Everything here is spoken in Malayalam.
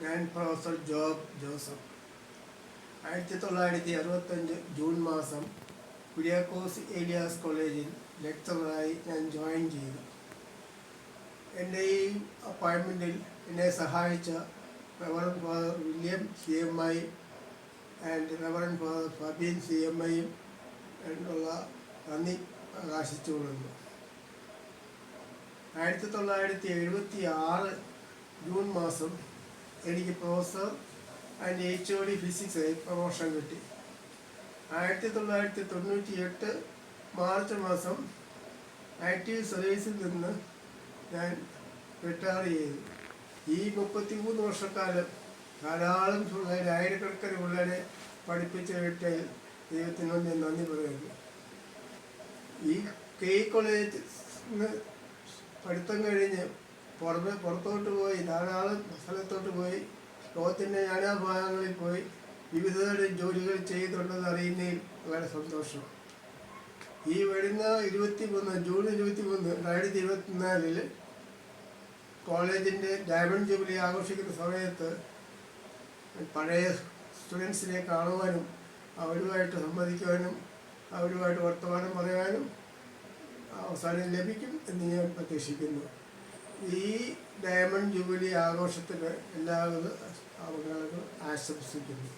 ഞാൻ പ്രൊഫസർ ജോബ് ജോസഫ്. 1965 ജൂൺ മാസം കുര്യാക്കോസ് ഏലിയാസ് കോളേജിൽ ലെക്ചറായി ഞാൻ ജോയിൻ ചെയ്തു. എൻ്റെ ഈ അപ്പോയിൻമെൻറ്റിൽ എന്നെ സഹായിച്ച reverend father William CMI and reverend father Fabian CMI എന്നുള്ള നന്ദി പ്രകാശിച്ചുകൊള്ളുന്നു. 1976 ജൂൺ മാസം എനിക്ക് പ്രൊഫസർ ആൻഡ് HOD ഫിസിക്സായി പ്രൊമോഷൻ കിട്ടി. 1998 മാർച്ച് മാസം ആക്റ്റീവ് സർവീസിൽ നിന്ന് ഞാൻ റിട്ടയർ ചെയ്തു. ഈ 33 വർഷക്കാലം ധാരാളം പിള്ളേരെ, ആയിരക്കണക്കിന് പിള്ളേരെ പഠിപ്പിച്ച വീട്ടിൽ ദൈവത്തിനോട് ഞാൻ നന്ദി പറയുന്നു. ഈ കോളേജിൽ നിന്ന് പഠിത്തം കഴിഞ്ഞ് പുറത്തോട്ട് പോയി, ധാരാളം സ്ഥലത്തോട്ട് പോയി, ലോകത്തിൻ്റെ നാനാഭാഗങ്ങളിൽ പോയി വിവിധതരം ജോലികൾ ചെയ്തിട്ടുണ്ടെന്ന് അറിയുന്നതിൽ വളരെ സന്തോഷം. ഈ വരുന്ന ജൂൺ 23, 2024 കോളേജിൻ്റെ ഡയമണ്ട് ജൂബിലി ആഘോഷിക്കുന്ന സമയത്ത് പഴയ സ്റ്റുഡൻസിനെ കാണുവാനും അവരുമായിട്ട് സംവദിക്കുവാനും അവരുമായിട്ട് വർത്തമാനം പറയാനും അവസരം ലഭിക്കും എന്ന് ഞാൻ പ്രതീക്ഷിക്കുന്നു. ഈ ഡയമണ്ട് ജൂബിലി ആഘോഷത്തിന് എല്ലാവിധ ആശംസിക്കുന്നു.